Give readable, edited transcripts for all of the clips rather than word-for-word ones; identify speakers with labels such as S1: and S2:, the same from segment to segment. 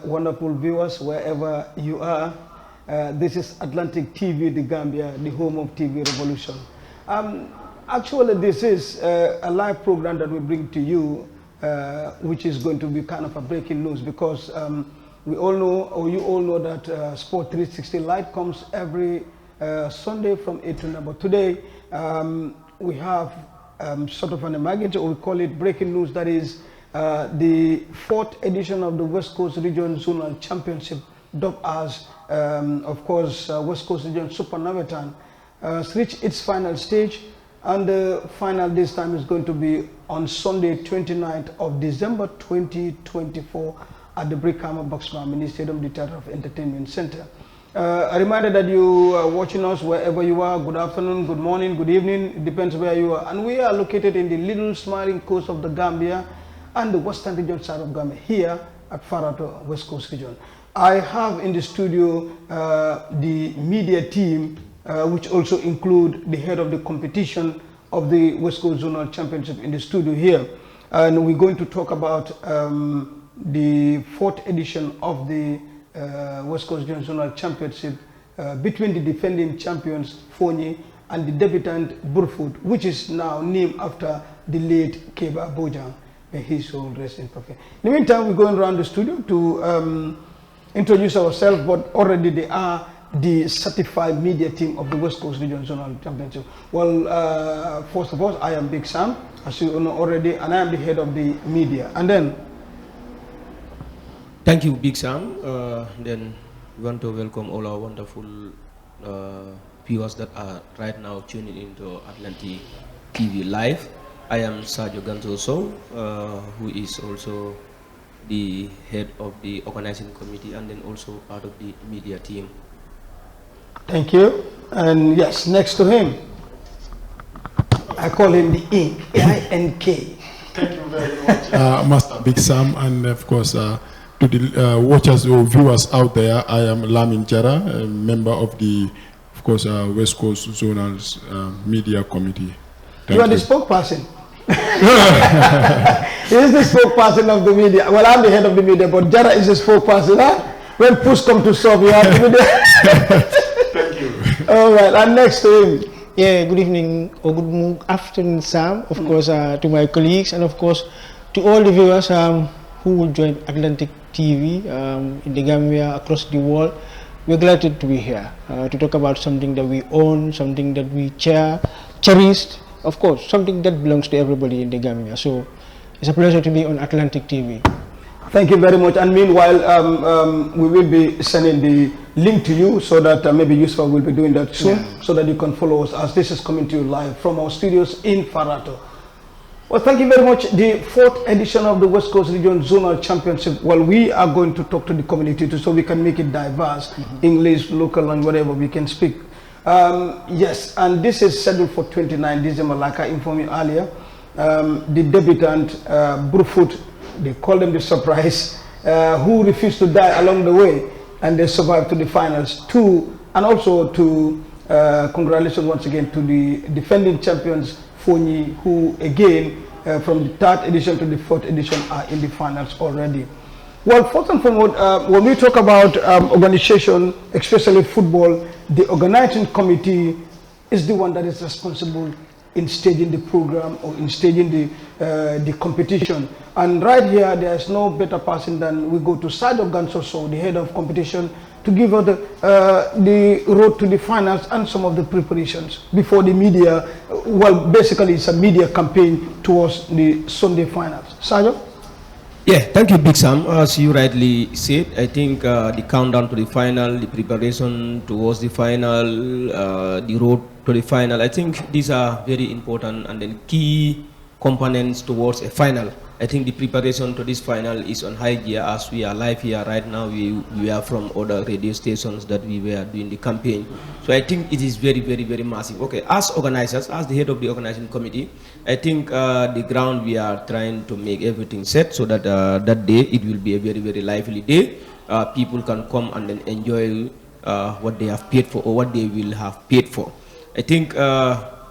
S1: Wonderful viewers, wherever you are. This is Atlantic TV, the Gambia, the home of TV Revolution. Actually, this is a live program that we bring to you, which is going to be kind of a breaking news because we all know, or you all know that Sport 360 Live comes every Sunday from 8 to 9. But today, we have sort of an emergency, or we call it breaking news, that is the 4th edition of the West Coast Region Zonal Championship, dubbed as, of course, West Coast Region Super Navetan, has reached its final stage, and the final this time is going to be on Sunday, 29th of December 2024 at the Brickham Boxman Mini Stadium, the Theatre of Entertainment Center. A reminder that you are watching us wherever you are. Good afternoon, good morning, good evening. It depends where you are. And we are located in the little smiling coast of the Gambia and the western region side of Gambia, here at Farato, West Coast Region. I have in the studio the media team, which also include the head of the competition of the West Coast Zonal Championship in the studio here. And we're going to talk about the 4th edition of the West Coast Regional Zonal Championship between the defending champions, Fonyi, and the debutant, Burfoot, which is now named after the late Keba Bojang. May his soul rest in perfect. In the meantime, we're going around the studio to introduce ourselves, but already they are the certified media team of the West Coast Region Zonal Championship. Well, first of all, I am Big Sam, as you know already, and I am the head of the media. And then,
S2: thank you, Big Sam. Then we want to welcome all our wonderful viewers that are right now tuning into Atlantic TV Live. I am Sergio Ganzoso, who is also the head of the organizing committee and then also part of the media team.
S1: Thank you. And yes, next to him, I call him the Ink, I-N-K.
S3: Thank you very much, Master Big Sam, and of course, to the watchers or viewers out there, I am Lamin Jara, a member of the, of course, West Coast Zonal Media Committee.
S1: You are the spokesperson. He is the spokesperson of the media. Well, I'm the head of the media, but Jara is the spokesperson. Huh? When push comes to shove, you have to be there.
S3: Thank you.
S1: All right, and next to him.
S4: Yeah, good evening or good afternoon, Sam. Of course, to my colleagues, and of course to all the viewers who will join Atlantic TV in the Gambia, across the world. We're glad to be here to talk about something that we own, something that we cherished. Of course, something that belongs to everybody in the Gambia. So it's a pleasure to be on Atlantic TV.
S1: Thank you very much. And meanwhile, we will be sending the link to you so that maybe Yusuf will be doing that soon, so that you can follow us as this is coming to you live from our studios in Farato. Well, thank you very much. The 4th edition of the West Coast Region Zonal Championship. Well, we are going to talk to the community too, so we can make it diverse, English, local, and whatever we can speak. Yes, and this is scheduled for 29 December, like I informed you earlier. The debutant, Burfoot, they call them the surprise, who refused to die along the way, and they survived to the finals too. And also to congratulations once again to the defending champions, Fonyi, who again, from the 3rd edition to the 4th edition, are in the finals already. Well, first and foremost, when we talk about organization, especially football, the organizing committee is the one that is responsible in staging the program or in staging the competition. And right here, there is no better person than we go to Sergio Ganzoso, the head of competition, to give us the road to the finals and some of the preparations before the media. Well, basically, it's a media campaign towards the Sunday finals. Sergio?
S2: Yeah, thank you, Big Sam. As you rightly said, I think the countdown to the final, the preparation towards the final, the road to the final, I think these are very important and then key components towards a final. I think the preparation to this final is on high gear as we are live here right now. We are from other radio stations that we were doing the campaign. So I think it is very, very, very massive. Okay, as organizers, as the head of the organizing committee, I think the ground we are trying to make everything set so that that day it will be a very, very lively day. People can come and then enjoy what they have paid for or what they will have paid for. I think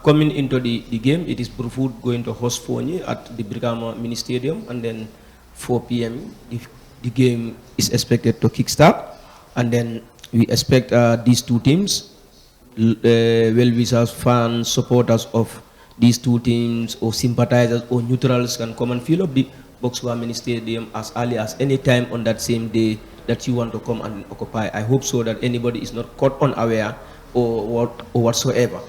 S2: coming into the game, it is Burfoot going to host Fonyi at the Brigama Mini Stadium, and then 4 p.m. the the game is expected to kickstart, and then we expect these two teams, well-wishers, fans, supporters of these two teams, or sympathizers or neutrals, can come and fill up the Boxwa Mini Stadium as early as any time on that same day that you want to come and occupy. I hope so that anybody is not caught unaware or whatsoever.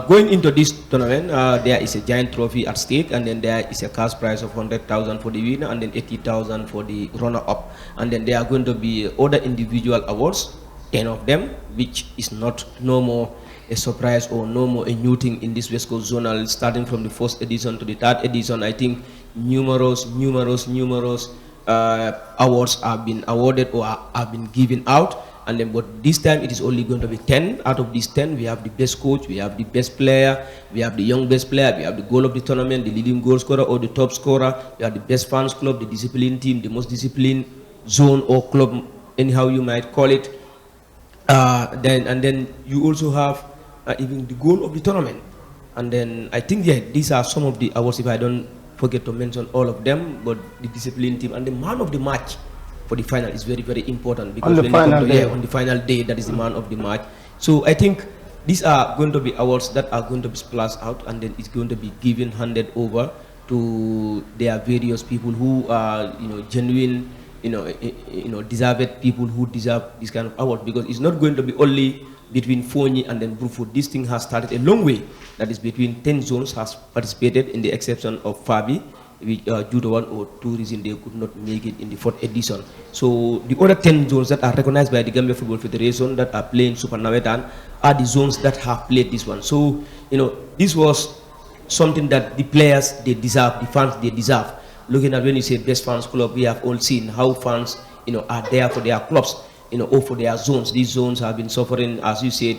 S2: Going into this tournament, there is a giant trophy at stake, and then there is a cash prize of 100,000 for the winner, and then 80,000 for the runner-up. And then there are going to be other individual awards, 10 of them, which is no more a surprise or no more a new thing in this West Coast Zonal. Starting from the first edition to the third edition, I think numerous awards have been awarded or have been given out. And then, but this time it is only going to be 10. Out of these 10, we have the best coach, we have the best player, we have the young best player, we have the goal of the tournament, the leading goal scorer or the top scorer, we have the best fans club, the disciplined team, the most disciplined zone or club, anyhow you might call it. Then you also have even the goal of the tournament. And then I think, yeah, these are some of the awards, if I don't forget to mention all of them, but the disciplined team and the man of the match for the final is very, very important, because
S1: on the final day,
S2: on the final day, that is the man of the match. So I think these are going to be awards that are going to be splashed out, and then it's going to be handed over to their various people who are, genuine, deserved people who deserve this kind of award, because it's not going to be only between Fonyi and then Brufut. This thing has started a long way. That is between 10 zones has participated, in the exception of Fabi, which due to one or two reasons they could not make it in the 4th edition. So the other 10 zones that are recognized by the Gambia Football Federation that are playing Super Nawetan are the zones that have played this one. So, this was something that the players, they deserve, the fans, they deserve. Looking at when you say best fans club, we have all seen how fans, are there for their clubs, or for their zones. These zones have been suffering, as you said,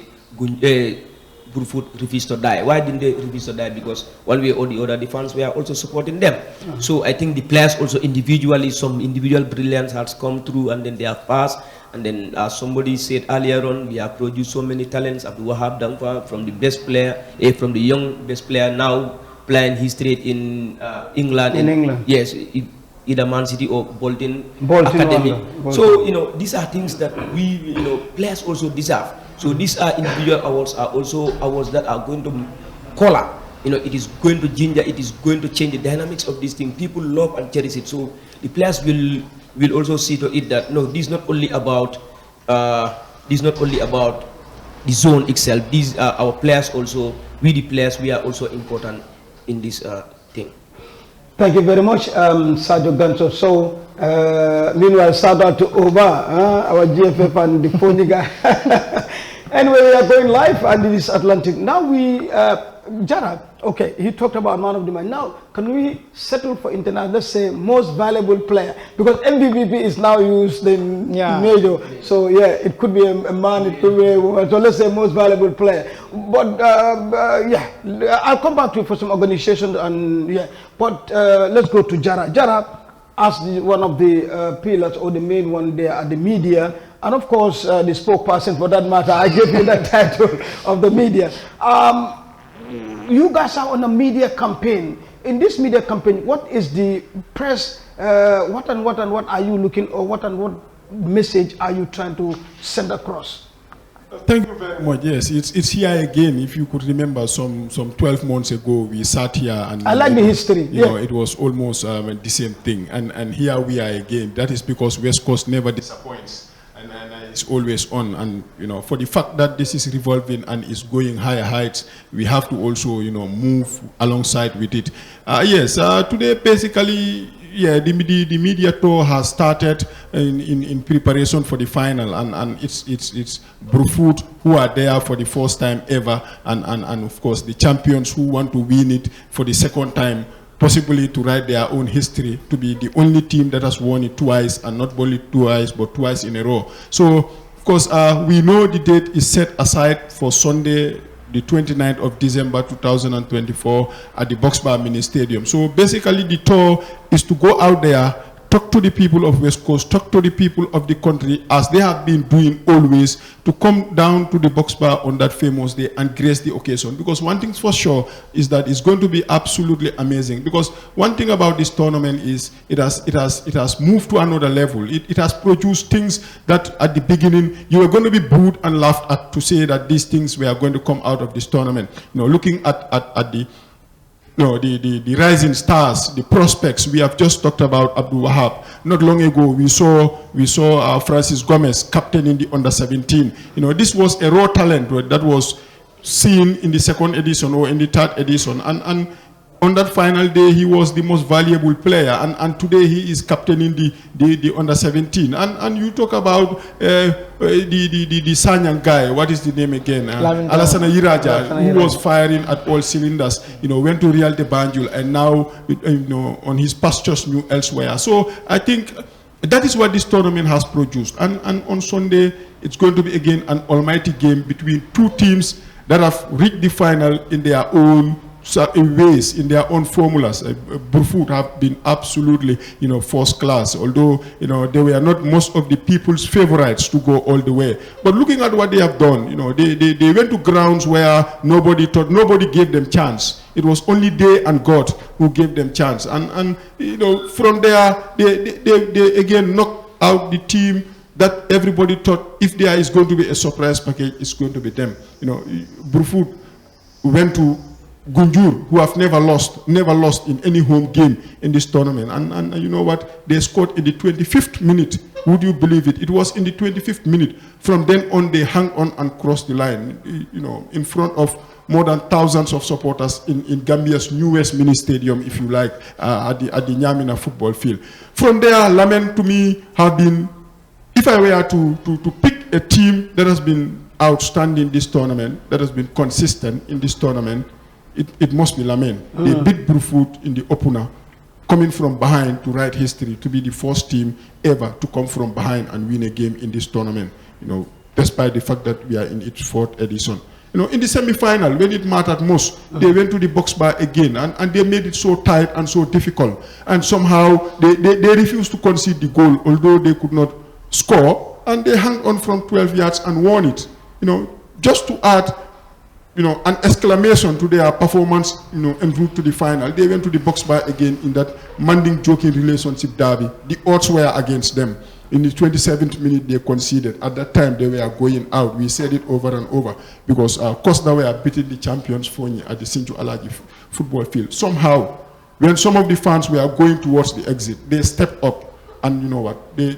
S2: Brufut refused to die. Why didn't they refuse to die? Because one way or the other, the fans were also supporting them. So I think the players also individually, some individual brilliance has come through, and then they have passed. And then, as somebody said earlier on, we have produced so many talents. Abdul Wahab Damfa, from the best player, from the young best player, now playing history in England.
S1: In England.
S2: Yes, either Man City or Bolton Academy. So, these are things that we, players also deserve. So these are individual awards, are also awards that are going to color. It is going to ginger, it is going to change the dynamics of this thing. People love and cherish it. So the players will also see to it that, no, this is not only about the zone itself. These are our players also. We the players, we are also important in this thing.
S1: Thank you very much, Sergio Ganso. So, meanwhile, shout out to Oba, our GFF and the phony guy. Anyway, we are going live and this is Atlantic. Now Jara, okay, he talked about man of the match. Now, can we settle for international, let's say, most valuable player? Because MVPP is now used in major. So, yeah, it could be a man, it could be a woman. So, let's say most valuable player. But, I'll come back to you for some organization. And, but let's go to Jara. Jara, as one of the pillars or the main one there at the media, and of course the spokesperson for that matter, I gave you that title of the media. You guys are on a media campaign. In this media campaign, what is the press, what are you looking, or what message are you trying to send across?
S3: Thank you very much. Yes, it's here again. If you could remember, some 12 months ago, we sat here and
S1: I like the history.
S3: You know, it was almost the same thing. And here we are again. That is because West Coast never disappoints, and it's always on. And for the fact that this is revolving and is going higher heights, we have to also move alongside with it. Yes, today basically. Yeah, the media tour has started in preparation for the final, and it's Brufut who are there for the first time ever, and of course the champions who want to win it for the second time, possibly to write their own history, to be the only team that has won it twice, and not only twice but twice in a row. So of course we know the date is set aside for Sunday, the 29th of December 2024 at the Boxbar Mini Stadium. So basically the tour is to go out there talk to the people of West Coast, talk to the people of the country, as they have been doing always, to come down to the box bar on that famous day and grace the occasion. Because one thing for sure is that it's going to be absolutely amazing. Because one thing about this tournament is it has moved to another level. It has produced things that at the beginning you were going to be booed and laughed at, to say that these things were going to come out of this tournament. You know, looking at the the rising stars, the prospects. We have just talked about Abdul Wahab. Not long ago, we saw Francis Gomez, captain in the under-17. You know, this was a raw talent that was seen in the second edition or in the third edition, and on that final day, he was the most valuable player, and today he is captaining the under-17. And you talk about the Sanyang guy, what is the name again? Alassana Iraja, who was firing at all cylinders, you know, went to Real de Banjul, and now, you know, on his pastures new elsewhere. So I think that is what this tournament has produced. And on Sunday, it's going to be again an almighty game between two teams that have reached the final in their own ways, in their own formulas. Burfoot have been absolutely, you know, first class, although, you know, they were not most of the people's favorites to go all the way. But looking at what they have done, you know, they went to grounds where nobody gave them chance. It was only they and God who gave them chance. And you know, from there, they again knocked out the team that everybody thought, if there is going to be a surprise package, it's going to be them. You know, Burfoot went to Gunjur, who have never lost in any home game in this tournament. And you know what? They scored in the 25th minute. Would you believe it? It was in the 25th minute. From then on, they hung on and crossed the line, you know, in front of more than thousands of supporters in Gambia's newest mini stadium, if you like, at the Nyamina football field. From there, Lamen, to me, have been, if I were to pick a team that has been outstanding this tournament, that has been consistent in this tournament, it must be Lamen. They beat Burfoot in the opener, coming from behind to write history, to be the first team ever to come from behind and win a game in this tournament, you know, despite the fact that we are in its fourth edition. You know, in the semi-final, when it mattered most, they went to the box bar again, and they made it so tight and so difficult. And somehow, they refused to concede the goal, although they could not score, and they hung on from 12 yards and won it. You know, just to add, you know, an exclamation to their performance, you know, en route to the final. They went to the box bar again in that Manding joking relationship derby. The odds were against them. In the 27th minute, they conceded. At that time, they were going out. We said it over and over, because Costa were beating the champions Fonyi at the Sinju Alaji football field. Somehow, when some of the fans were going towards the exit, they stepped up, and you know what? They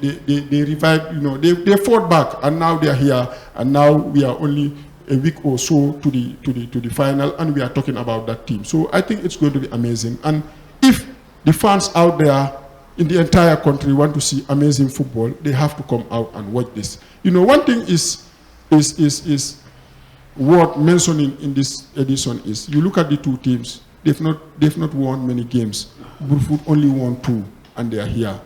S3: revived. You know, they fought back, and now they are here. And now we are only a week or so to the final, and we are talking about that team. So I think it's going to be amazing. And if the fans out there in the entire country want to see amazing football, they have to come out and watch this. You know, one thing is worth mentioning in this edition is, you look at the two teams, they've not won many games. Burfoot only won 2, and they are here.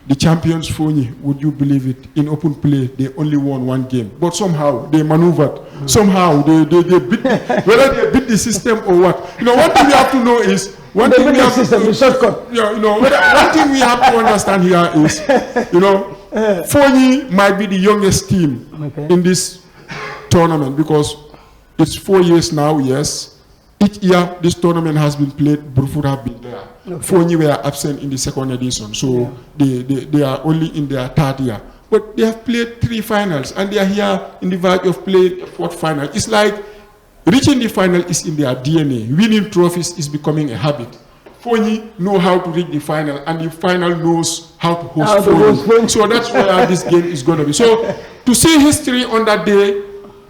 S3: The champions, Fonyi, would you believe it, in open play, they only won 1 game. But somehow, they maneuvered. Somehow, they beat, whether they beat the system or what. You know, one thing we have to know is, one thing we have to understand here is, you know, Fonyi might be the youngest team in this tournament, because it's 4 years now, yes. Each year this tournament has been played, Burfoot have been there. Fonyi were absent in the second edition, so they are only in their 3rd year. But they have played 3 finals, and they are here in the verge of playing a 4th final. It's like reaching the final is in their DNA. Winning trophies is becoming a habit. Fonyi know how to reach the final, and the final knows how to host Fonyi. So that's where this game is going to be. So to see history on that day,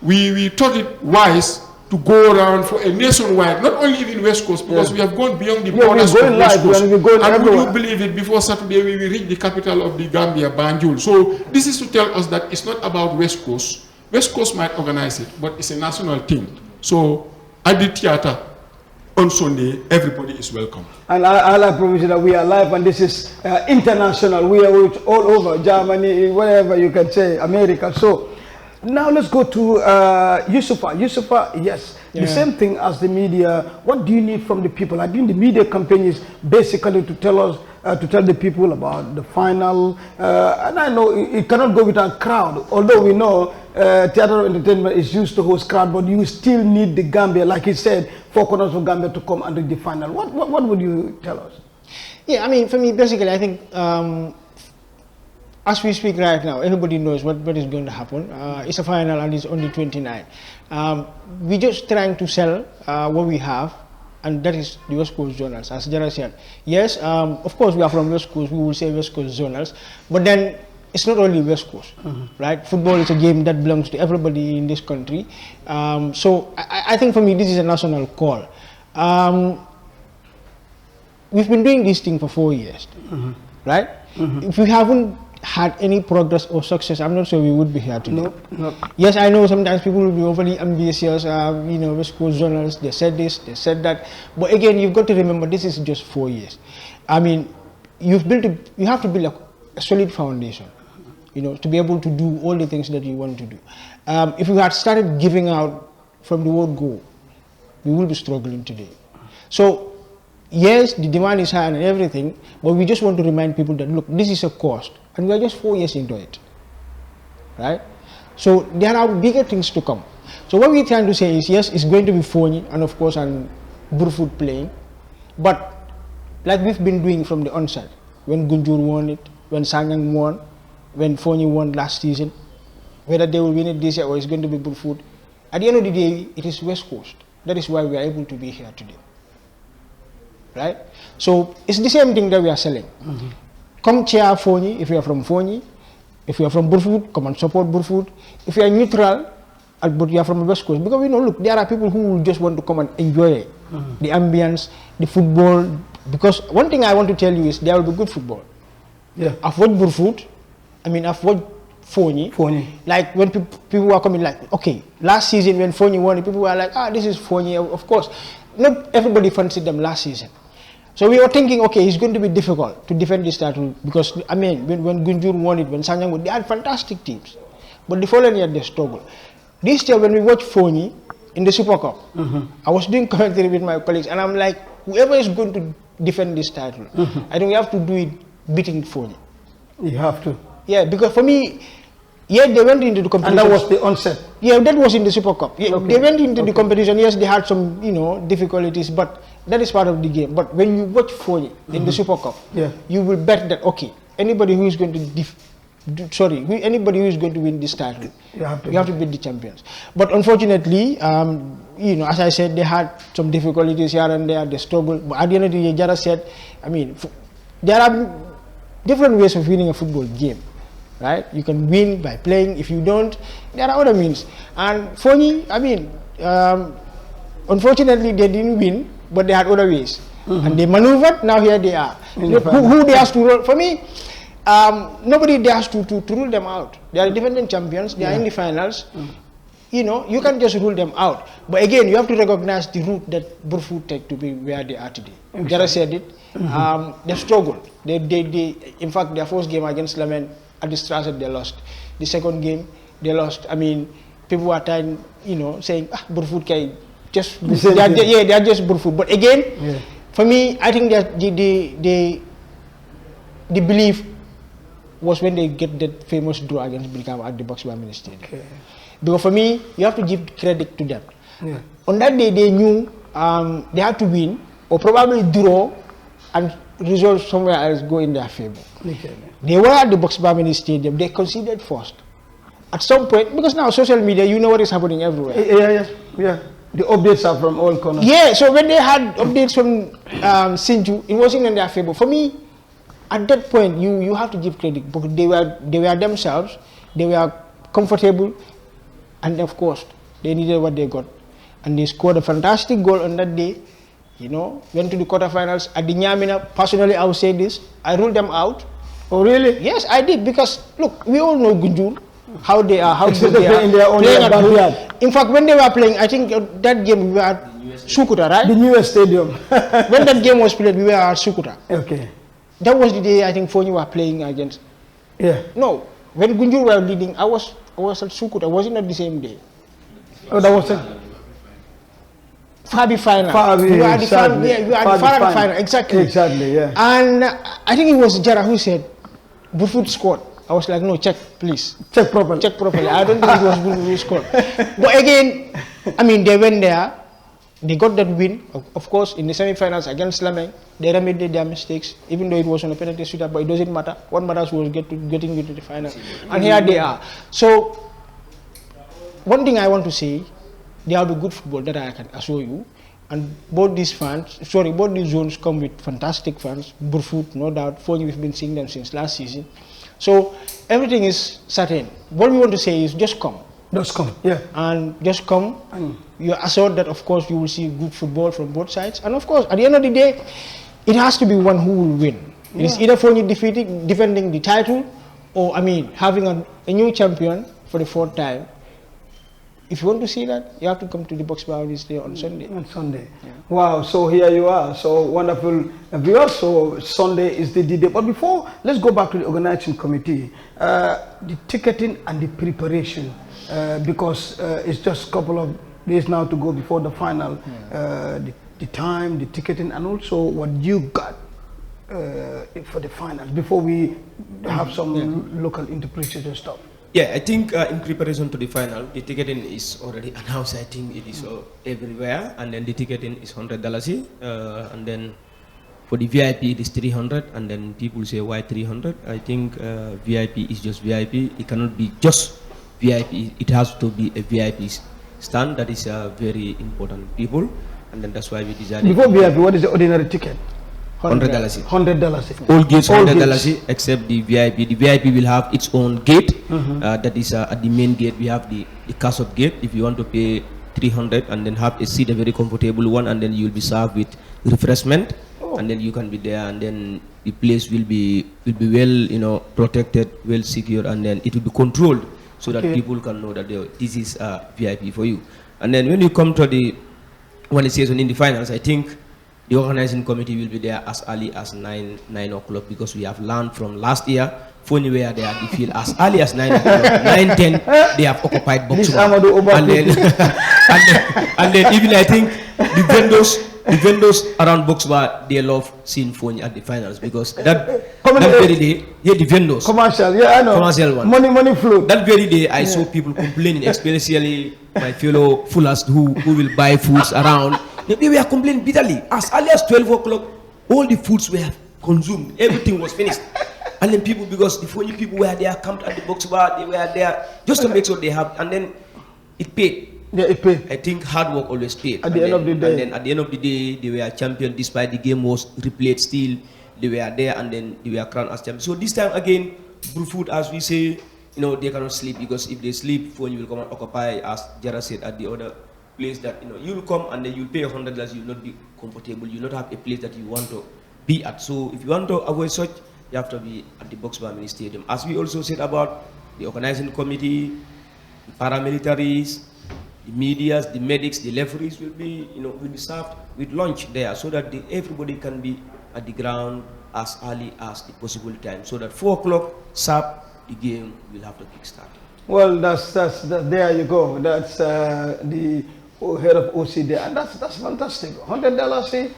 S3: we thought it wise to go around for a nationwide, not only in West Coast, because we have gone beyond the borders of West Coast. And would you believe it, before Saturday we will reach the capital of the Gambia, Banjul. So this is to tell us that it's not about West Coast. West Coast might organize it, but it's a national thing. So at the theater on Sunday, everybody is welcome. And
S1: I like provision that we are live, and this is international. We are all over Germany, wherever you can say, America. So Now let's go to Yusufa. Yusufa, yes, the same thing as the media. What do you need from the people? I think the media campaign is basically to tell us, to tell the people about the final. And I know it cannot go without crowd, although we know theater entertainment is used to host crowd, but you still need the Gambia, like he said, 4 corners of Gambia to come and do the final. What would you tell us?
S4: Yeah, I mean, for me, basically, I think as we speak right now, everybody knows what is going to happen. It's a final and it's only 29. We're just trying to sell what we have, and that is the West Coast Zonals, as Jara said. Yes, of course, we are from West Coast, we will say West Coast Zonals, but then it's not only West Coast, right? Football is a game that belongs to everybody in this country. So I think for me, this is a national call. We've been doing this thing for 4 years, right? If we haven't had any progress or success, I'm not sure we would be here today.
S1: Nope.
S4: Yes, I know sometimes people will be overly ambitious, you know, West Coast Zonals, they said this, they said that. But again, you've got to remember, this is just 4 years. I mean, you have to build a solid foundation, you know, to be able to do all the things that you want to do. If we had started giving out from the word go, we will be struggling today. So, yes, the demand is high and everything, but we just want to remind people that, look, this is a cost, and we are just 4 years into it, right? So there are bigger things to come. So what we're trying to say is, yes, it's going to be Fonyi, and of course, and Burfoot playing, but like we've been doing from the onset, when Gunjur won it, when Sanyang won, when Fonyi won last season, whether they will win it this year or it's going to be Burfoot, at the end of the day, it is West Coast. That is why we are able to be here today. Right? So it's the same thing that we are selling. Come cheer Fonyi if you are from Fonyi. If you are from Burfoot, come and support Burfoot. If you are neutral, but you are from the West Coast, because we know, look, there are people who will just want to come and enjoy the ambience, the football. Because one thing I want to tell you is there will be good football. Yeah. I've watched Burfoot. I mean, I've watched Fonyi. Like when people were coming, like, okay, last season when Fonyi won, people were like, this is Fonyi. Of course, not everybody fancied them last season. So we were thinking, okay, it's going to be difficult to defend this title because, I mean, when Gunjur won it, when Sanyang won, they had fantastic teams. But the following year, they struggled. This year, when we watched Fonyi in the Super Cup, I was doing commentary with my colleagues, and I'm like, whoever is going to defend this title, I think we have to do it beating Fonyi.
S1: You have to.
S4: Yeah, because for me, yeah, they went into the competition.
S1: And that was the onset?
S4: Yeah, that was in the Super Cup. Yeah,
S1: okay.
S4: They went into the competition. Yes, they had some, you know, difficulties, but that is part of the game. But when you watch Fonyi in the Super Cup, you will bet that, okay, anybody who is going to anybody who is going to win this title, you have to beat the champions. But unfortunately, you know, as I said, they had some difficulties here and there, they struggled. But at the end of the day, Jara said, I mean, there are different ways of winning a football game. Right? You can win by playing. If you don't, there are other means. And Fonyi, I mean, unfortunately, they didn't win, but they had other ways. And they maneuvered, now here they are. Who dares to rule? For me, nobody dares to rule them out. They are defending champions, they are in the finals. You know, you can just rule them out. But again, you have to recognize the route that Burfoot take to be where they are today. Jara said it. They struggled. They, in fact, their first game against Lamen, at the Strasbourg, they lost. The second game, they lost. I mean, people were tired, you know, saying, Burfoot can just, they are just Burfoot. But again, for me, I think that the belief was when they get that famous draw against Bilkama at the Boxbar Stadium. Okay. Because for me, you have to give credit to them. On that day, they knew they had to win or probably draw and results somewhere else go in their favor. They were at the Boxbar Stadium, they conceded first. At some point, because now social media, you know what is happening everywhere.
S1: Yeah. The updates are from all corners.
S4: Yeah, so when they had updates from Sinju, it wasn't in their favor. For me, at that point, you have to give credit because they were themselves, they were comfortable, and of course, they needed what they got. And they scored a fantastic goal on that day. You know, went to the quarterfinals. At the Nyamina, personally, I would say this, I ruled them out.
S1: Oh, really?
S4: Yes, I did, because, look, we all know Gunjur, how they are, how good they are.
S1: In their own
S4: playing at home. In fact, when they were playing, I think that game we were at Sukuta, right?
S1: The newest stadium.
S4: When that game was played, we were at Sukuta.
S1: Okay.
S4: That was the day I think Fonyi were playing against.
S1: Yeah.
S4: No, when Gunjur were leading, I was at Sukut. I wasn't at the same day.
S1: Oh, that was it.
S4: Fabi final.
S1: Fabi,
S4: You are the
S1: exactly.
S4: Fabi final. Exactly.
S1: Exactly, yeah.
S4: And I think it was Jara who said, Burfoot scored. I was like, no, check, please.
S1: Check properly.
S4: Check properly. I don't think it was Burfoot who scored. But again, I mean, they went there. They got that win. Of course, in the semi-finals against Lameng, they remedied their mistakes, even though it was on a penalty shootout, but it doesn't matter. What matters was getting into the final. And here they are. So, one thing I want to say, they have a good football that I can assure you. And both these zones come with fantastic fans. Burfoot, no doubt. Fonyi, we've been seeing them since last season. So everything is certain. What we want to say is just come.
S1: Just come, yeah.
S4: And just come. You're assured that, of course, you will see good football from both sides. And of course, at the end of the day, it has to be one who will win. Yeah. It is either Fonyi defending the title, or, I mean, having a new champion for the 4th time. If you want to see that, you have to come to the Box Bar this day on Sunday.
S1: On Sunday.
S4: Yeah.
S1: Wow, so here you are. So wonderful viewers. So Sunday is the D-Day. But before, let's go back to the organizing committee. The ticketing and the preparation, because it's just a couple of days now to go before the final. Yeah. The time, the ticketing, and also what you got for the finals, before we have some local interpretation and stuff.
S2: Yeah, I think in preparation to the final, the ticketing is already announced. I think it is everywhere, and then the ticketing is $100, and then for the VIP it is 300, and then people say why 300? I think VIP is just VIP. It cannot be just VIP. It has to be a VIP stand. That is very important, people, and then that's why we decided.
S1: Before VIP, what is the ordinary ticket?
S2: $100.
S1: $100.
S2: All gates $100 except the VIP. The VIP will have its own gate. That is at the main gate. We have the cash-up gate. If you want to pay 300 and then have a seat, a very comfortable one, and then you will be served with refreshment, and then you can be there, and then the place will be well, protected, well secured, and then it will be controlled so that people can know that this is VIP for you. And then when you come to when it says in the finals, I think the organizing committee will be there as early as 9 o'clock, because we have learned from last year, Fonyi were there at the field as early as 9 o'clock. 9:10, they have occupied Box Bar. And then even I think the vendors around Box Bar, they love seeing Fonyi at the finals, because that very day, the vendors.
S1: Commercial, yeah, I know.
S2: Commercial one.
S1: Money flow.
S2: That very day, I saw people complaining, especially my fellow fullers who will buy foods around. They were complaining bitterly. As early as 12 o'clock, all the foods were consumed. Everything was finished. And then people, because the Fonyi people were there, camped at the Box Bar, they were there just to make sure they have, and then it paid.
S1: Yeah, it paid.
S2: I think hard work always paid.
S1: At the end of the day.
S2: And then at the end of the day, they were champion despite the game was replayed still. They were there, and then they were crowned as champion. So this time again, Burfoot, as we say, they cannot sleep, because if they sleep, Fonyi will come and occupy, as Jara said, at the other place that you will come, and then you'll pay $100. You will not be comfortable. You will not have a place that you want to be at. So if you want to avoid such, you have to be at the Box Bar Mini Stadium. As we also said about the organizing committee, the paramilitaries, the medias, the medics, the referees will be served with lunch there, so that everybody can be at the ground as early as the possible time, so that 4 o'clock sharp the game will have to kickstart.
S1: Well, that's there you go. That's the head of OC there, and that's fantastic. $100.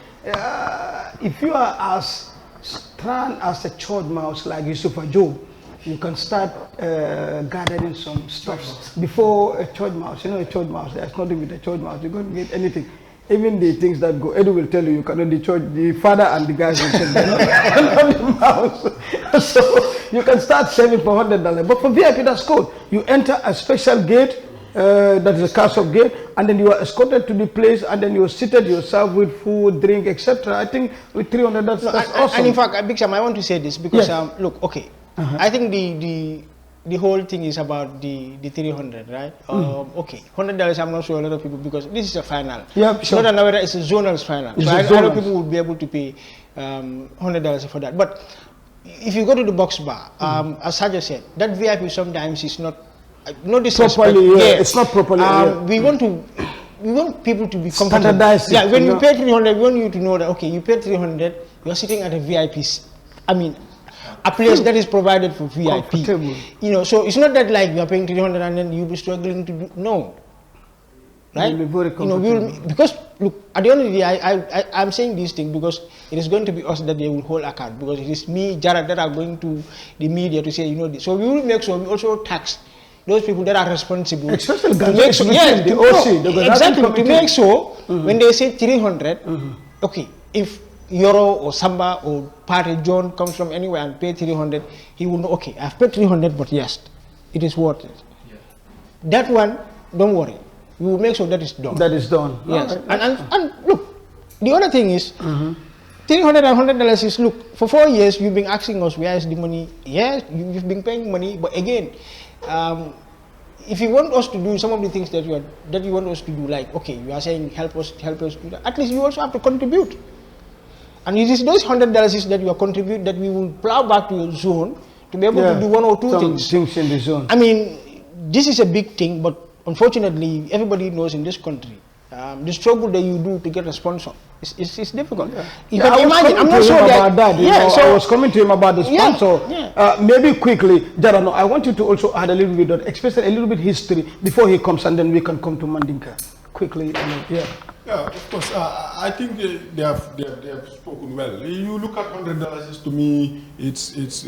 S1: If you are as strong as a church mouse like Yusufa Job, you can start gathering some stuff before a church mouse. A church mouse, there's nothing with a church mouse. You're going to get anything. Even the things that go, Edu will tell you, you cannot, the father and the guys will tell you, not the mouse. So you can start saving for $100. But for VIP, that's good. You enter a special gate, that is a cash-up gate, and then you are escorted to the place, and then you are seated yourself with food, drink, etc. I think with 300, that's awesome.
S4: And in fact, Big Sam, I want to say this, because look, okay, I think the whole thing is about the 300, right? Okay, $100, I'm not sure a lot of people, because this is a final.
S1: Yeah,
S4: it's
S1: sure.
S4: not another, it's a zonal final. So a lot of people would be able to pay $100 for that. But if you go to the Box Bar, as Saja said, that VIP sometimes is not disrespect.
S1: Properly, it's not properly.
S4: We want people to be comfortable.
S1: Standardized.
S4: Yeah, when you pay 300, we want you to know that, okay, you paid 300, you're sitting at a VIP. I mean, a place that is provided for VIP.
S1: Comfortable.
S4: You know, so it's not that like you are paying 300 and then you'll be struggling to do, no. Right?
S1: You'll be very
S4: You know, because look, at the end of the day, I'm saying these things because it is going to be us that they will hold account, because it is me, Jared, that are going to the media to say, you know, this. So we will make sure we also tax those people that are responsible.
S1: Especially
S4: to make sure, yes,
S1: the OC,
S4: exactly, to make sure when they say 300, okay, if Euro or Samba or Party John comes from anywhere and pay 300, he will know, okay, I've paid 300, but yes, it is worth it. Yeah. That one, don't worry. We will make sure that is done.
S1: That is done.
S4: Yes. Right. And look, the other thing is, $300 and $100 is, look, for 4 years you've been asking us where is the money. Yes, you've been paying money, but again, if you want us to do some of the things that you want us to do, like, okay, you are saying help us do that, at least you also have to contribute. And it is those $100 that you are contribute that we will plow back to your zone to be able to do one or two things.
S1: Things in the zone.
S4: I mean, this is a big thing, but unfortunately, everybody knows in this country, the struggle that you do to get a sponsor is difficult. Yeah. You can imagine. I'm not sure
S1: about that.
S4: Yeah,
S1: so I was coming to him about the sponsor.
S4: Yeah.
S1: Maybe quickly, Jarano, I want you to also add a little bit, especially a little bit history before he comes, and then we can come to Mandinka quickly.
S3: Yeah, of course. I think they have spoken well. You look at $100 to me. It's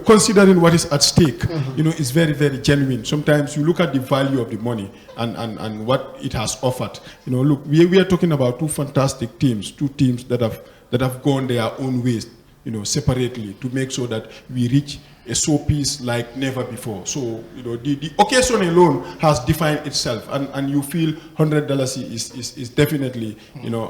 S3: considering what is at stake. You know, it's very, very genuine. Sometimes you look at the value of the money and what it has offered. You know, look, we are talking about two fantastic teams, two teams that have gone their own ways, you know, separately, to make sure that we reach a showpiece like never before. So, you know, the occasion alone has defined itself, and you feel $100 is definitely, you know,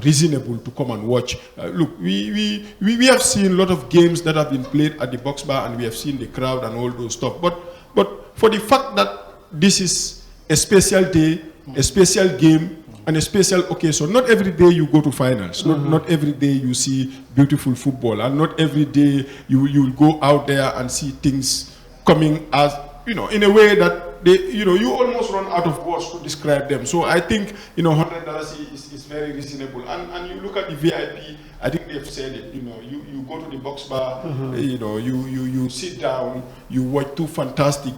S3: reasonable to come and watch. Look, we have seen a lot of games that have been played at the box bar, and we have seen the crowd and all those stuff. But for the fact that this is a special day, a special game, and a special occasion. Not every day you go to finals. Not every day you see beautiful football, and not every day you will go out there and see things coming as, you know, in a way that they, you know, you almost run out of words to describe them. So I think, you know, $100 is very reasonable. And you look at the VIP. I think they've said it. You know, you go to the box bar. You know, you sit down. You watch two fantastic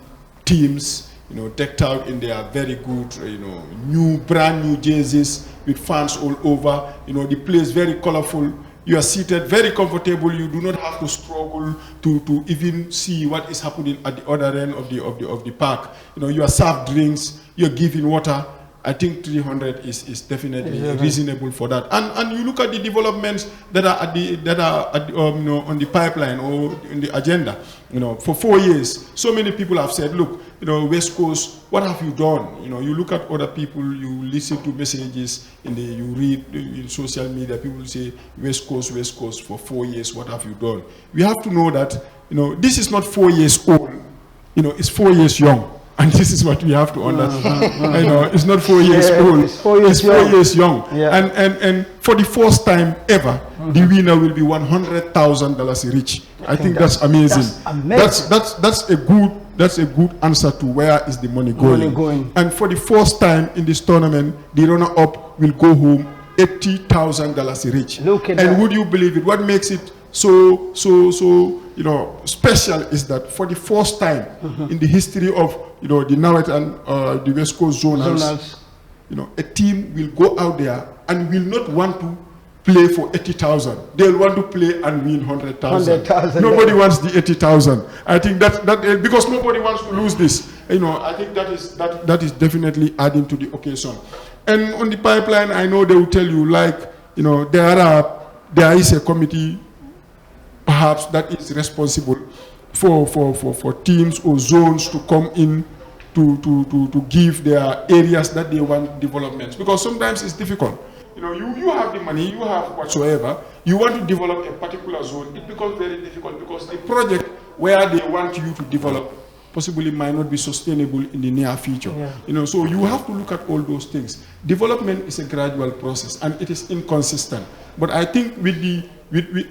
S3: teams, you know, decked out in their very good, you know, brand new jerseys with fans all over. You know, the place very colorful. You are seated very comfortable. You do not have to struggle to even see what is happening at the other end of the park. You know, you are served drinks. You're given water. I think 300 is definitely reasonable for that. And you look at the developments that are you know, on the pipeline or in the agenda. You know, for 4 years, so many people have said, look, you know, West Coast, what have you done? You know, you look at other people, you listen to messages you read in social media. People say West Coast for 4 years. What have you done? We have to know that, you know, this is not 4 years old. You know, it's 4 years young. And this is what we have to understand. You know, it's not 4 years old. It's 4 years young. Yeah. And for the first time ever, the winner will be $100,000 rich. I think that's amazing. That's a good answer to where is the money going. And for the first time in this tournament, the runner-up will go home $80,000 rich.
S1: Look at
S3: and
S1: that.
S3: Would you believe it? What makes it so you know, special is that for the first time in the history of, you know, the Nawet and the West Coast Zonals, you know, a team will go out there and will not want to play for 80,000. They'll want to play and win 100,000. Nobody wants the 80,000. I think that because nobody wants to lose this. You know, I think that is definitely adding to the occasion. And on the pipeline, I know they will tell you, like, you know, there is a committee perhaps that is responsible for teams or zones to come in to give their areas that they want developments, because sometimes it's difficult. You know, you have the money, you have whatsoever, you want to develop a particular zone, it becomes very difficult because the project where they want you to develop possibly might not be sustainable in the near future. You know, so you have to look at all those things. Development is a gradual process and it is inconsistent. But I think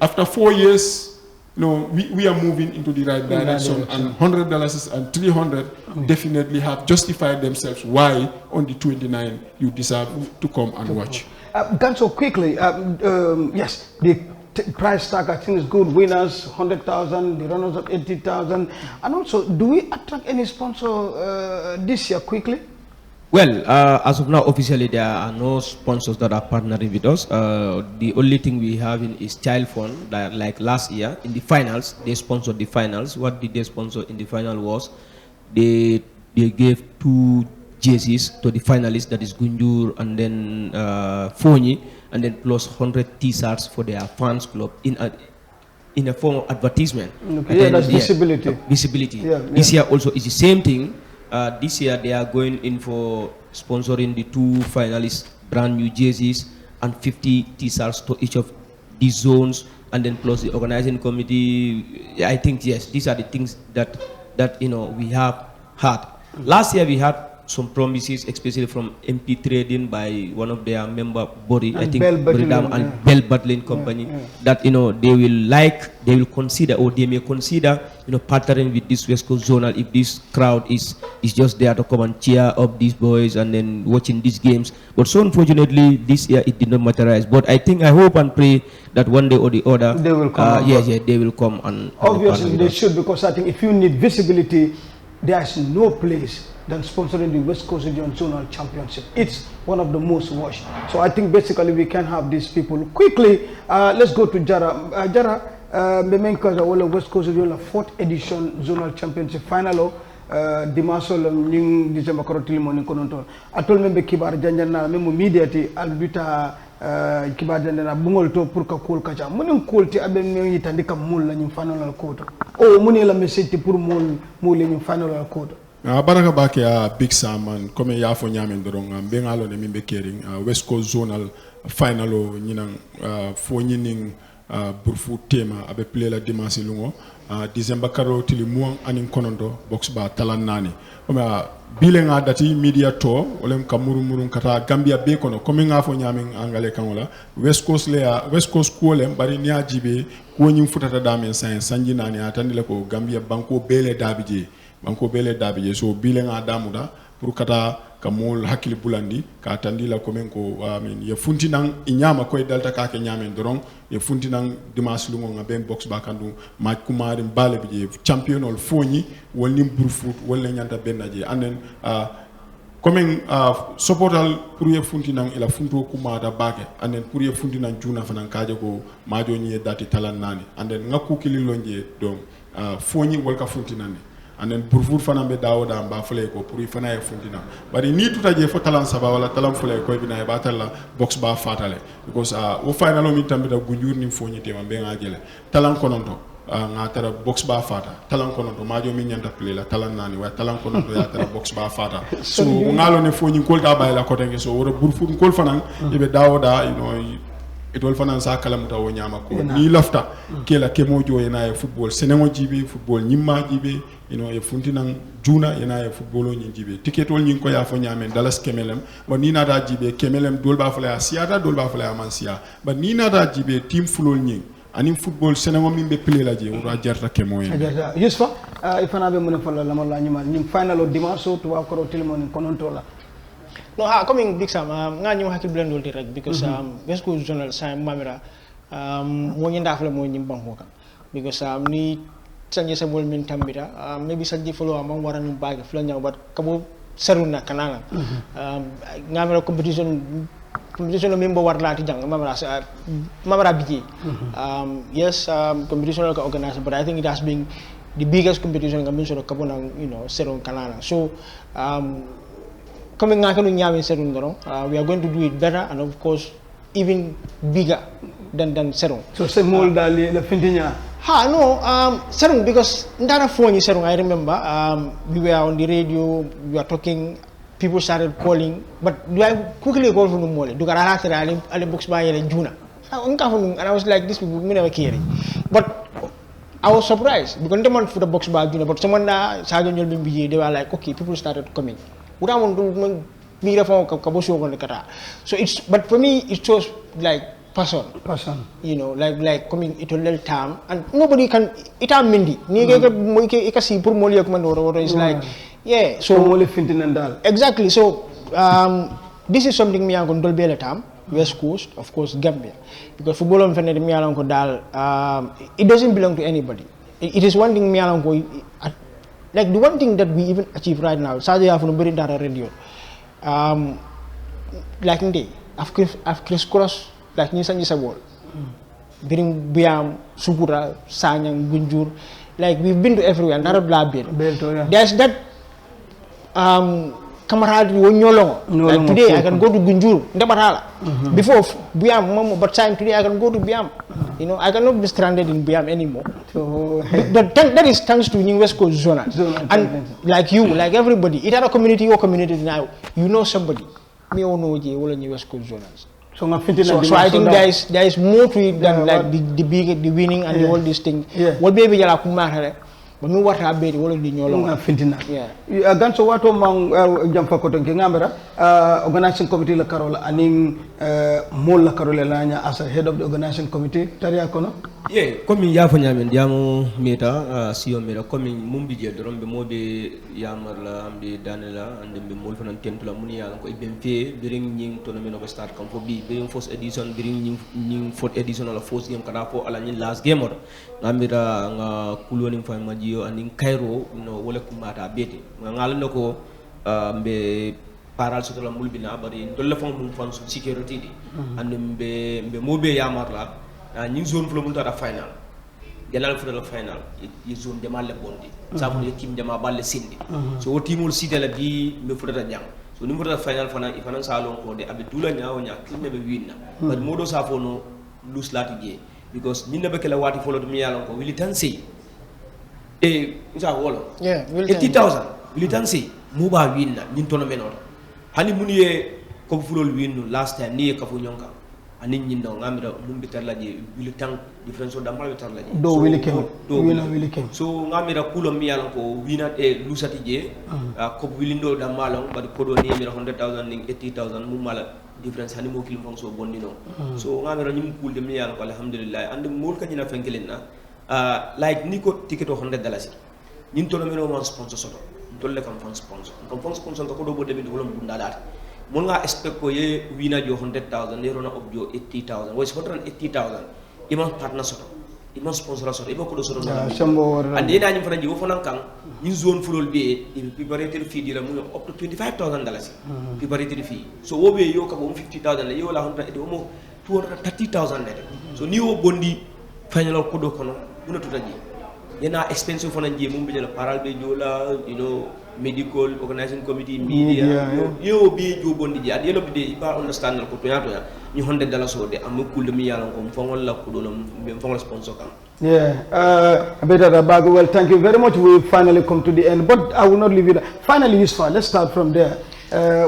S3: after 4 years, you know, we are moving into the right direction, and $100 and 300 definitely have justified themselves why on the 29th you deserve to come and watch.
S1: Ganso, quickly, yes, the price tag, I think, is good. Winners 100,000, the runners up 80,000. And also, do we attract any sponsor this year quickly?
S2: Well, as of now, officially there are no sponsors that are partnering with us. The only thing we have is Child Fund. That, like last year in the finals, they sponsored the finals. What did they sponsor in the final was they gave 2 jerseys to the finalists, that is Gunjur and then Fonyi, and then plus 100 t-shirts for their fans club in a form of advertisement.
S1: Okay. Yeah, that's visibility.
S2: Visibility.
S1: Yeah,
S2: this year also is the same thing. This year they are going in for sponsoring the 2 finalists brand new jerseys and 50 t-shirts to each of these zones, and then plus the organizing committee. I think yes, these are the things that we have had. Last year we had some promises, especially from MP Trading by one of their member body, I think Bell Battling Company, that they will consider, or they may consider partnering with this West Coast Zonal if this crowd is just there to come and cheer up these boys and then watching these games. But so unfortunately this year it did not materialize. But I hope and pray that one day or the other
S1: they will come.
S2: They will come and
S1: obviously they should, because I think if you need visibility, there is no place than sponsoring the West Coast Region Zonal Championship. It's one of the most watched. So I think basically we can have these people quickly. Let's go to Jara. Jara, the West Coast Region 4th edition Zonal Championship final. Dimasol ning December korotili moni konontol. Atol membe kibar janjana memo media ti albita kibar janjana bungol to pour ka kol kacha. Munin kolti abe me yitandika mul la nyim final al koto. O muni la message pour mul le nyim final al koto.
S3: Baraka bake a Big Sam and comme ya fo nyamen dorong bengalo ne mimbe kering West Coast Zonal final nyinang fo nyining burfu tema abe play la dimanche lungo December karo tili muang anin konondo box ba talan nani bile nga dati media tour olem kamuru kata Gambia be kono comme nga fo nyamen angale kangola West Coast ko bari nya jibe ko nyim futata damen sanji nani atandile ko Gambia banko bele dabije so bile nga damuda pour kata kamol hakili bulandi ka tandila komen ko ye funtinang inyama koy dalta ka ke nyamen dorong ye funtinang dimanche lungo nga ben box bakandu match kumari mbale bi champion ol foni wolni burfoot wala nyanta bennaje anden komen supportal pour ye funtinang ila funto kumada bake anden pour ye funtinang juna fanan kaje ko majo nyi dati talan nani anden ngakku kili lonje dom foni wolka funtinani and then burfur fana be dawoda mba fule ko pour fana e fundina bari ni tuta je fo talan saba wala talan fule ko bina e batalla box ba fatale because o final mi tambe da gunjur ni fo nyite be ngajele talan kononto nga tara box ba fata talan kononto majo mi nyanta play la talan nani wa talan kononto ya tara box ba fata so ngalo ne fo nyi kolta bayla ko tenge so wora burfur kol fana e be dawoda itol fanan sa kala muta wo nyama ko ni lafta kela kemo jo ena e football senengo jibe football nyimma jibe e funtinan juna ena e football nyi jibe tiketol nyi ko ya fo nyame dalas kemelem ba ni nada jibe kemelem dolba fala ya siata dolba fala ya mansia ba ni nada jibe team fulol nyi ani football senengo mimbe play la je wura jarta kemo en
S1: Yusfa ifana be mun fala la mala nyima nyim final o dimanche to wa ko telemon konontola.
S4: No, coming Big Sam, nga ñu hakil blendol direct because West Coast Zonal sa mamira mo ñu ndafle mo ñu banko kan because ni sanje sa bol min tambira maybe sanje follow am wara ñu baage fla ñaw bat kabo seruna kanana nga mera competition no member war lati jang mamara biji yes competition ka organize, but I think it has been the biggest competition nga min so kabo nang serun kanana so coming back to Serun, we are going to do it better and of course even bigger than Serun.
S1: So say more than the Fintinya.
S4: Serun because ndara phone Serun. I remember we were on the radio, we were talking, people started calling, but do I quickly call from the mall? Do I have to ale books by Juna? And I was like, this people never care. But I was surprised because the man for the box by Juna, but someone they were like, okay, people started coming. So it's, but for me it shows like passion. Like coming it a little time and nobody can it am Mindy. It's like yeah, so
S1: exactly. So
S4: this is something me I'm going to be time West Coast, of course Gambia. Because football on Fened Mialanko Dal, it doesn't belong to anybody. It is one thing Mialanko, like the one thing that we even achieve right now, Saudi Afro Data Radio. Like in I've crisscrossed like Nisan is a wall. Biring Biam, Sukura, Sanyang, Gunjur. Like we've been to everywhere, not a blabber. There's that camaraderie when you're long. Like today I can go to Gunjur, before Biam, but time today I can go to Biam. You know, I cannot be stranded in Biam anymore. So that is thanks to New West Coast Zonal. And like you, like everybody, it had a community or community now, you know somebody. Me or no New West Coast Zonals. So I think there is more to it than like the winning and all these things. What baby yala kumara, but no what have been all of the nyolo. Yeah.
S1: Ganso wato mang jamfa koto ngambara organizing committee la Carola aning mol la Carola lanya as a head of the organizing committee taria kono.
S2: Yeah, komi yafo nyamen diamo meta siyo meta komi mumbi je doron be mobe yamar la ambe danela ande be mol fanan tentula muni yalla ko ibem fe biring nying tournament of start kam fo bi biring first edition biring nying fourth edition ala first game kada fo ala nyin last game or ngamira nga kuloni fa majio aning Cairo no wala kumata beti ngala nako be paral sotola mulbina bari dolle fon mum fan security di ande be mobe yamar la ñing zone flo mun tata final gelal fo la final yi zone de mal bondi sa ko team de ma balle sindi so o timul site la bi me fo tata jang so ni fo final fana ifana salon ko de abi dula nyaawo nya kilne be winna but modo sa fo no lose lati je because ñinne be kala wati folo mi yalon ko wili tan sey e sa wolo 80000 wili tan sey mu ba winna ñin tono menor hani muniye ko fulol winnu last time ni ka fu nyonka ani ñinno ngamira mumbi tarlaje wili tan difference da mal tarlaje
S1: do wili kem do wili kem
S2: so ngamira kulo mi yalan ko wina e lusati je ko wilindo da malon bad ko do ni mi 100000 ning 80000 mu mala difference hani mo kilim fon so bondino so ngamira ñim kulde mi yalan ko alhamdulillah and mol kanyina fenkelena like ni ko ticket $100 ñin to no meno mon sponsor soto dolle kam fon sponsor ko do bo debi wolom bunda data mon nga expect ko ye wina jo 100,000 ne rona objo 80,000 was 180,000 imam partner soto imam sponsor soto ibo ko do soto and ina nyim fana ji wo fonan kan in zone fulol be preparator fee dira mu up to $25,000 preparator fee so wo be yo ka bo 50,000 yo la 100 mo 230,000 net so ni wo bondi final ko do kono muna tutaji yana expensive fana je mum be la paral be jola you know medical organizing committee media yo be jo bondi je at yelo be iba understand ko to yato ya ni $100 so de am ko mi yalla ko fongol la ko do be fongol sponsor kam
S1: Abeta Bago, well, thank you very much. We finally come to the end, but I will not leave you there. Finally, Yusfa, let's start from there.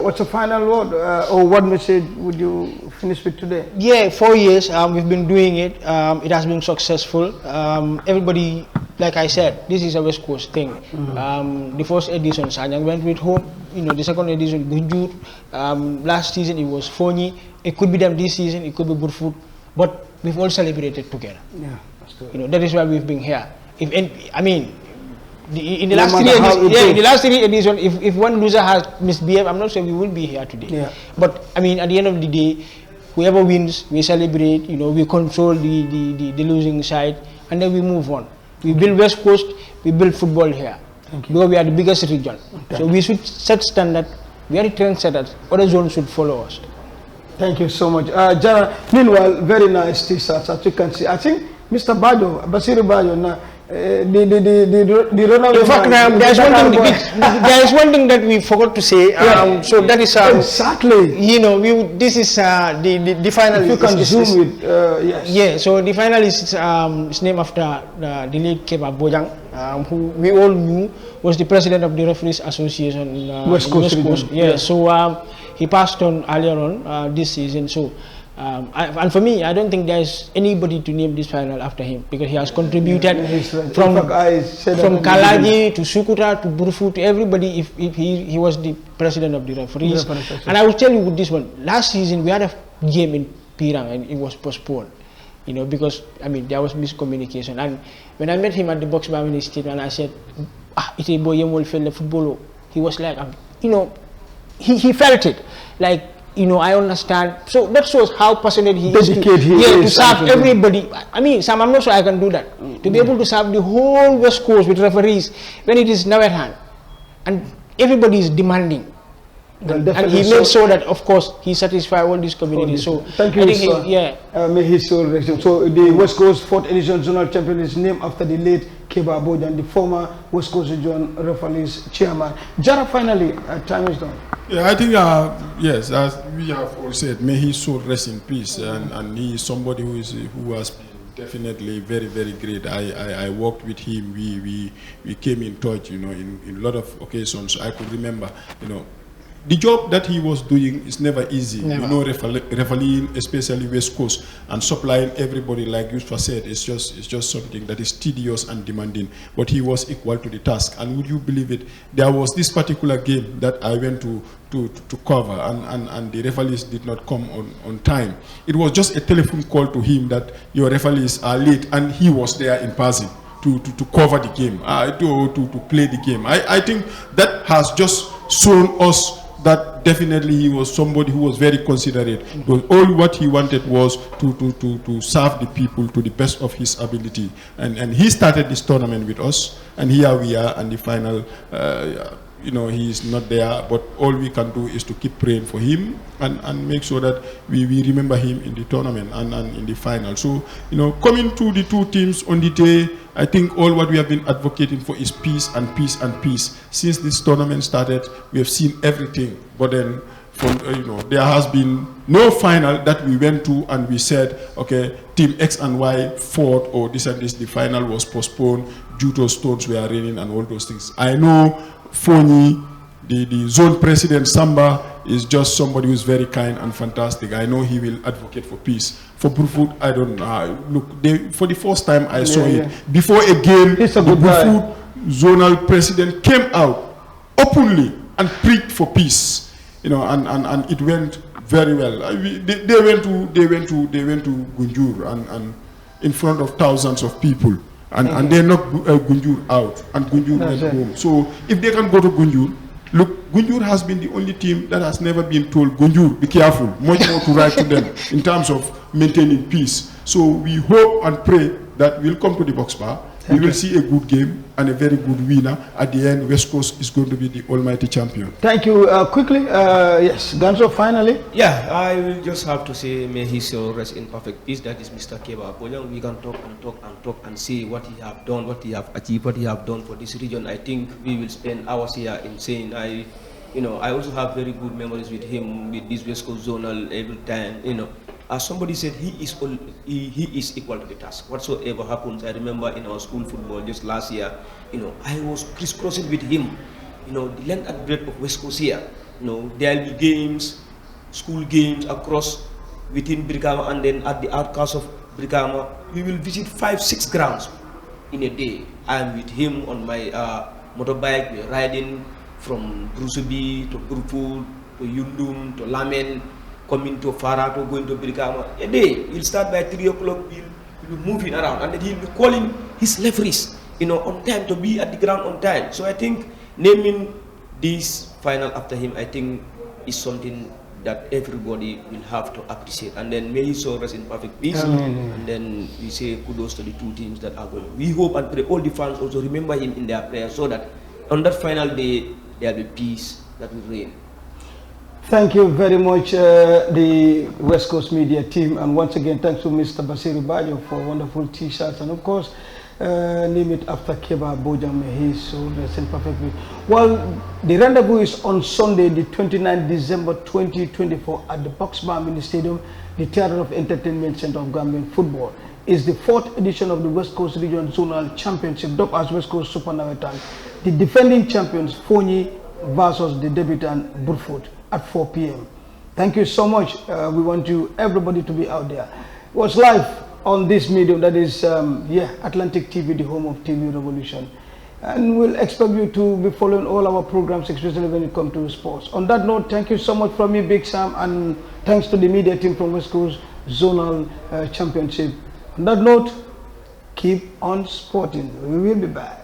S1: What's the final word or what message would you finish with today?
S4: Yeah, 4 years we've been doing it. It has been successful. Everybody, like I said, this is a West Coast thing. The first edition, Sanyang went with home. You know, the second edition, Gunjur. Last season, it was Fonyi. It could be them this season. It could be Burfoot. But we've all celebrated together. Yeah, that's good. You know, that is why we've been here. In the last three editions, if one loser has misbehaved, I'm not sure we will be here today. Yeah. But I mean, at the end of the day, whoever wins, we celebrate. You know, we control the losing side, and then we move on. We build West Coast. We build football here. Because we are the biggest region. So we should set standard. We are the trendsetters. Other zones should follow us.
S1: Thank you so much. Jara, meanwhile, very nice t-shirts, as you can see. I think Mr. Bajo, Basiru Bajo, the Ronaldo. In fact, there is one thing that we forgot to say. So that is exactly.
S4: You know, this is the final.
S1: If you can zoom with yes.
S4: Yeah. So the final is named after the late Keba Bojang, who we all knew was the president of the Referees Association in
S1: West Coast.
S4: Yeah. So he passed on earlier on this season. So. And for me, I don't think there's anybody to name this final after him because he has contributed from Kalaji to Sukuta to Burfu to everybody. If he was the president of the referees, and I will tell you with this one. Last season we had a game in Pirang and it was postponed. You know, because I mean there was miscommunication. And when I met him at the box bar ministry and I said, "It's a boy will fail the football," he was like, you know, he felt it like. I understand. So that shows how passionate he is to serve everybody. I mean, Sam, I'm not sure I can do that. To be able to serve the whole West Coast with referees when it is now at hand, and everybody is demanding. And he made sure that, of course, he satisfied all these communities. So
S1: thank you, may his soul rest. So the West Coast 4th edition zonal champion is named after the late Keba Bojan, the former West Coast region referees chairman. Jara, finally, time is done.
S3: Yeah, I think yes, as we have all said, may his soul rest in peace, and he is somebody who has been definitely very, very great. I worked with him. We came in touch, in a lot of occasions. I could remember, the job that he was doing is never easy. Never. Refereeing, especially West Coast, and supplying everybody, like Yusuf said, it's just something that is tedious and demanding. But he was equal to the task. And would you believe it? There was this particular game that I went to cover, and the referees did not come on time. It was just a telephone call to him that your referees are late, and he was there in person to cover the game, to play the game. I think that has just shown us that definitely he was somebody who was very considerate. All what he wanted was to serve the people to the best of his ability. And he started this tournament with us, and here we are, and the final, he is not there, but all we can do is to keep praying for him and make sure that we remember him in the tournament and in the final. So, coming to the two teams on the day, I think all what we have been advocating for is peace and peace and peace. Since this tournament started, we have seen everything. But then, there has been no final that we went to and we said, okay, team X and Y fought, or this and this, the final was postponed due to stones were raining and all those things. I know Foni, the zone president, Samba, is just somebody who's very kind and fantastic. I know he will advocate for peace. For Brufut, I don't know. Look, for the first time I saw it. Before a game, the Brufut zonal president came out openly and preached for peace. And it went very well. They went to Gunjur and in front of thousands of people. And they knocked Gunjur out, and Gunjur went home. So if they can go to Gunjur, look, Gunjur has been the only team that has never been told, Gunjur, be careful, much more to write to them in terms of maintaining peace. So we hope and pray that we'll come to the box bar. We will see a good game and a very good winner. At the end, West Coast is going to be the almighty champion.
S1: Thank you. Quickly, yes, Ganso, finally.
S2: Yeah, I will just have to say, may he soul rest in perfect peace. That is Mr. Keba Bojan. We can talk and talk and talk and see what he have done, what he have achieved, what he have done for this region. I think we will spend hours here in saying, I also have very good memories with him, with this West Coast zonal every time, As somebody said, he is equal to the task. Whatsoever happens, I remember in our school football just last year, I was crisscrossing with him, the length and breadth of West Coast here. There will be games, school games across within Brikama, and then at the outskirts of Brikama, we will visit 5-6 grounds in a day. I am with him on my motorbike. We're riding from Brusubi to Burful to Yundum to Lamen, coming to Farato, going to Brikama. A day, he'll start by 3 o'clock, we'll be moving around, and then he'll be calling his referees, on time, to be at the ground on time. So I think naming this final after him, I think, is something that everybody will have to appreciate. And then may his soul rest in perfect peace. And then we say kudos to the two teams that are going. We hope and pray all the fans also remember him in their prayers, so that on that final day, there will be peace that will reign.
S1: Thank you very much, the West Coast Media team, and once again, thanks to Mr. Basiru Bajo for wonderful T-shirts, and of course, name it after Keba Bojan, may his soul rest in perfect peace. Well, the rendezvous is on Sunday, the 29th December 2024 at the Box Bar Mini Stadium, the Theatre of Entertainment Center of Gambian Football. It's the 4th edition of the West Coast Region Zonal Championship, dubbed as West Coast Super Nawetan. The defending champions, Fonyi versus the debutant, Burford, at 4 p.m. Thank you so much. We want everybody to be out there. It was live on this medium, that is, Atlantic TV, the home of TV Revolution. And we'll expect you to be following all our programs, especially when it comes to sports. On that note, thank you so much from me, Big Sam, and thanks to the media team from West Coast Zonal Championship. On that note, keep on sporting. We will be back.